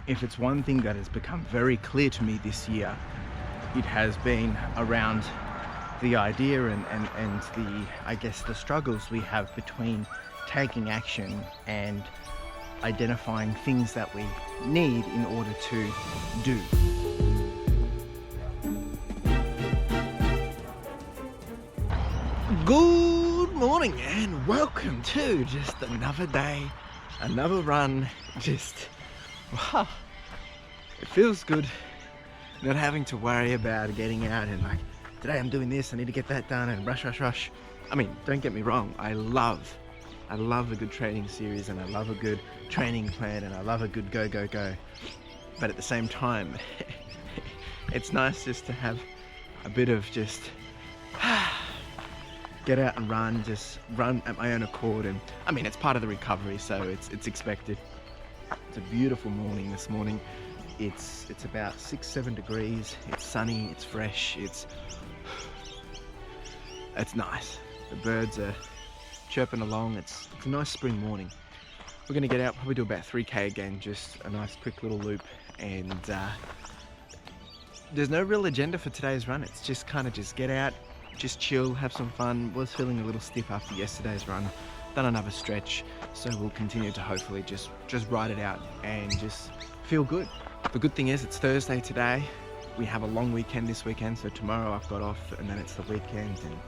If it's one thing that has become very clear to me this year, it has been around the idea and the, I guess, the struggles we have between taking action and identifying things that we need in order to do. Good morning and welcome to just another day, another run. Just, wow, it feels good not having to worry about getting out and like, today I'm doing this, I need to get that done, and rush. I mean, don't get me wrong, I love a good training series, and I love a good training plan, and I love a good go. But at the same time, it's nice just to have a bit of just get out and run, just run at my own accord. And I mean, it's part of the recovery, so it's expected. It's a beautiful morning this morning. It's about 6-7 degrees. It's sunny, it's fresh, it's nice. The birds are chirping along. It's a nice spring morning. We're gonna get out, probably do about 3K again, just a nice quick little loop. And there's no real agenda for today's run. It's just kind of just get out, just chill, have some fun. Was feeling a little stiff after yesterday's run. Done another stretch, so we'll continue to hopefully just ride it out and just feel good. The good thing is it's Thursday today. We have a long weekend this weekend, so tomorrow I've got off and then it's the weekend and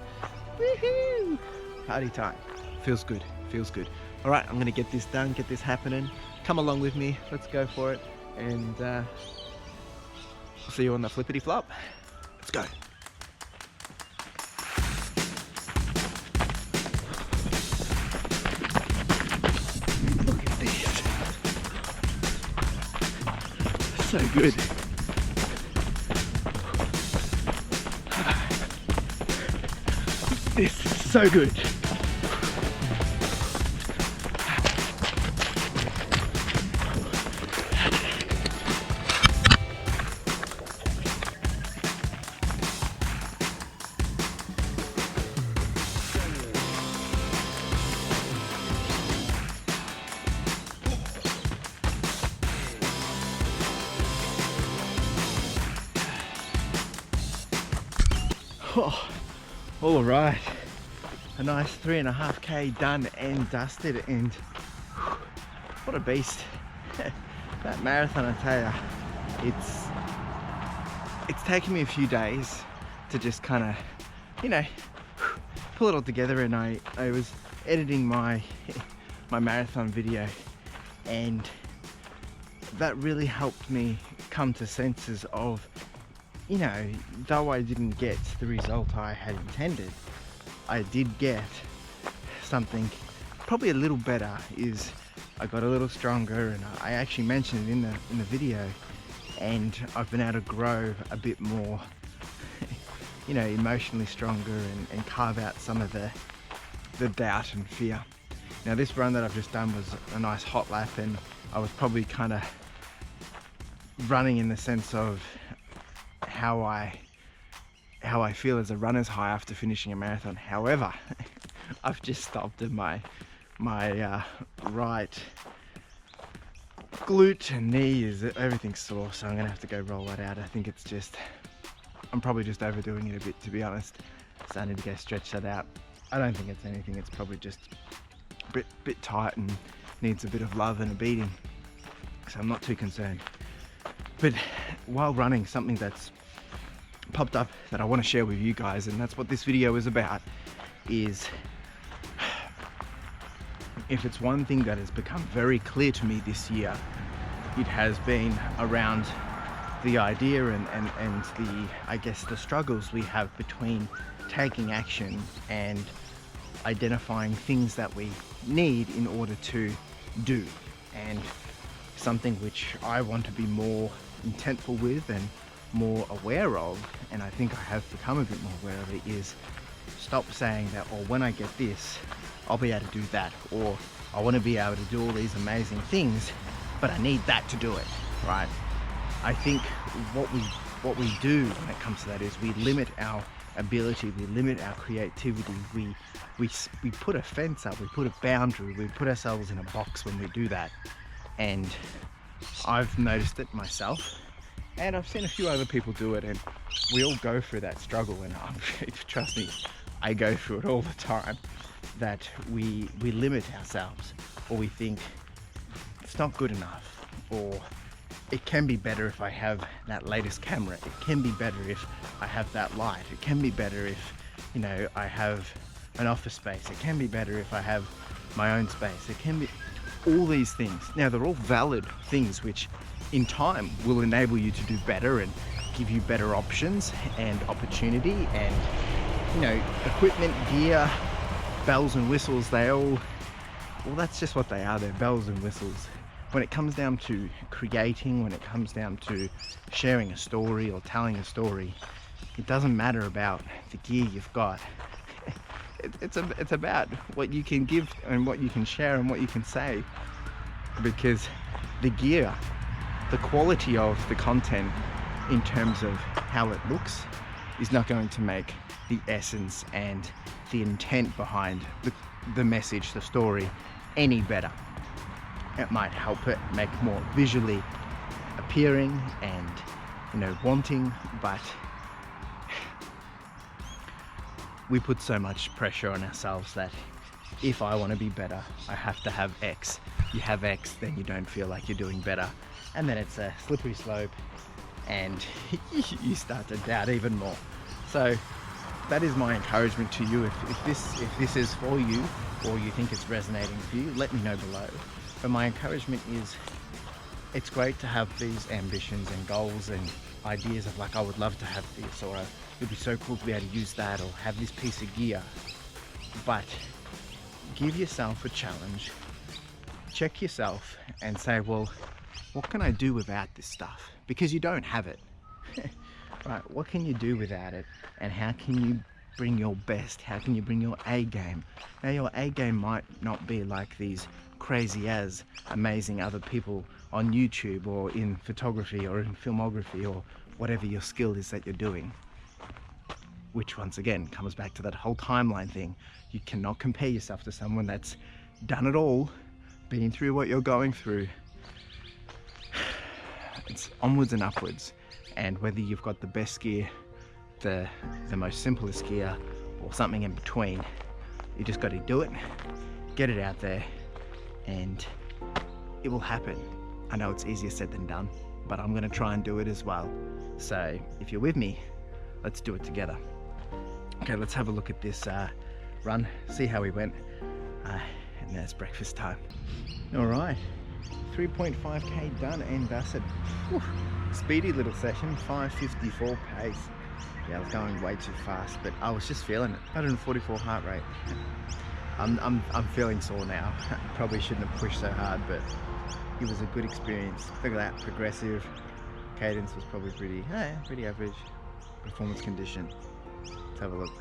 woohoo! Party time. Feels good, feels good. All right, I'm gonna get this done, get this happening. Come along with me, let's go for it. And I'll see you on the flippity flop. Let's go. Look at this. So good. This is so good. Oh, all right. A nice 3.5K done and dusted, and what a beast. That marathon, I tell you, it's taken me a few days to just kind of, you know, pull it all together. And I was editing my marathon video, and that really helped me come to senses of, you know, though I didn't get the result I had intended, I did get something probably a little better. Is I got a little stronger, and I actually mentioned it in the video, and I've been able to grow a bit more, you know, emotionally stronger, and carve out some of the doubt and fear. Now this run that I've just done was a nice hot lap, and I was probably kind of running in the sense of how I feel as a runner's high after finishing a marathon. However, I've just stopped at my right glute and knee, everything's sore, so I'm gonna have to go roll that out. I think it's just, I'm probably just overdoing it a bit, to be honest, so I need to go stretch that out. I don't think it's anything, it's probably just a bit tight and needs a bit of love and a beating, so I'm not too concerned. But while running, something that's popped up that I want to share with you guys, and that's what this video is about, is if it's one thing that has become very clear to me this year, it has been around the idea and the, I guess, the struggles we have between taking action and identifying things that we need in order to do. And something which I want to be more intentful with and more aware of, and I think I have become a bit more aware of it, is stop saying that, or when I get this, I'll be able to do that, or I want to be able to do all these amazing things, but I need that to do it, right? I think what we do when it comes to that is we limit our ability, we limit our creativity, we put a fence up, we put a boundary, we put ourselves in a box when we do that. And I've noticed it myself, and I've seen a few other people do it, and we all go through that struggle, and trust me, I go through it all the time, that we limit ourselves, or we think it's not good enough, or it can be better if I have that latest camera, it can be better if I have that light, it can be better if, you know, I have an office space, it can be better if I have my own space, it can be all these things. Now they're all valid things which in time will enable you to do better and give you better options and opportunity, and you know, equipment, gear, bells and whistles, they all, well, that's just what they are, they're bells and whistles. When it comes down to creating, when it comes down to sharing a story or telling a story, it doesn't matter about the gear you've got. It's about what you can give and what you can share and what you can say, because the gear, the quality of the content in terms of how it looks is not going to make the essence and the intent behind the message, the story, any better. It might help it make more visually appearing and, you know, wanting, but we put so much pressure on ourselves that if I want to be better, I have to have X. You have X, then you don't feel like you're doing better, and then it's a slippery slope, and you start to doubt even more. So that is my encouragement to you. If this is for you, or you think it's resonating for you, let me know below. But my encouragement is, it's great to have these ambitions and goals and ideas of like, I would love to have this, or it would be so cool to be able to use that, or have this piece of gear. But give yourself a challenge, check yourself and say, well, what can I do without this stuff? Because you don't have it. Right, what can you do without it, and how can you bring your best? How can you bring your A game? Now your A game might not be like these crazy as amazing other people on YouTube or in photography or in filmography or whatever your skill is that you're doing, which once again comes back to that whole timeline thing. You cannot compare yourself to someone that's done it all, been through what you're going through. It's onwards and upwards, and whether you've got the best gear, the most simplest gear, or something in between, you just got to do it, get it out there, and it will happen. I know it's easier said than done, but I'm going to try and do it as well. So if you're with me, let's do it together. Okay, let's have a look at this run, see how we went, and now it's breakfast time. All right, 3.5k done and dusted. Whew. Speedy little session, 5:54 pace. Yeah, I was going way too fast, but I was just feeling it. 144 heart rate. I'm feeling sore now. Probably shouldn't have pushed so hard, but it was a good experience. Look at that, progressive. Cadence was probably pretty average. Performance condition. Let's have a look.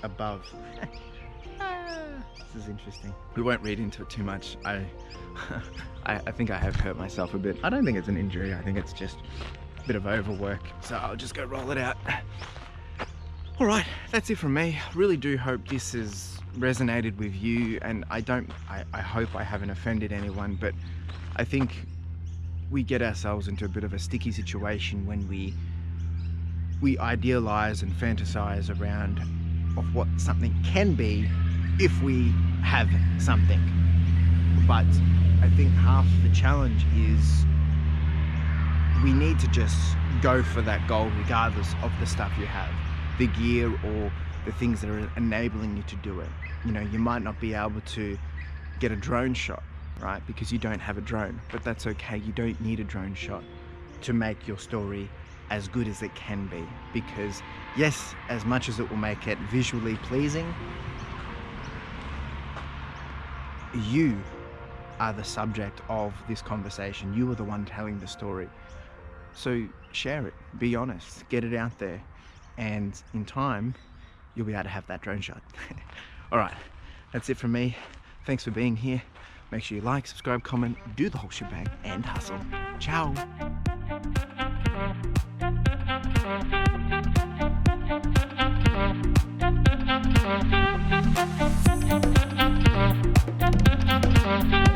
Above. This is interesting. We won't read into it too much. I think I have hurt myself a bit. I don't think it's an injury. I think it's just a bit of overwork. So I'll just go roll it out. All right, that's it from me. Really do hope this has resonated with you, and I hope I haven't offended anyone, but I think we get ourselves into a bit of a sticky situation when we idealize and fantasize around of what something can be if we have something. But I think half the challenge is we need to just go for that goal regardless of the stuff you have, the gear or the things that are enabling you to do it. You know, you might not be able to get a drone shot, right? Because you don't have a drone, but that's okay. You don't need a drone shot to make your story as good as it can be, because yes, as much as it will make it visually pleasing, you are the subject of this conversation. You are the one telling the story. So share it, be honest, get it out there, and in time you'll be able to have that drone shot. All right, that's it from me. Thanks for being here. Make sure you like, subscribe, comment, do the whole shebang, and hustle. Ciao. Thank you.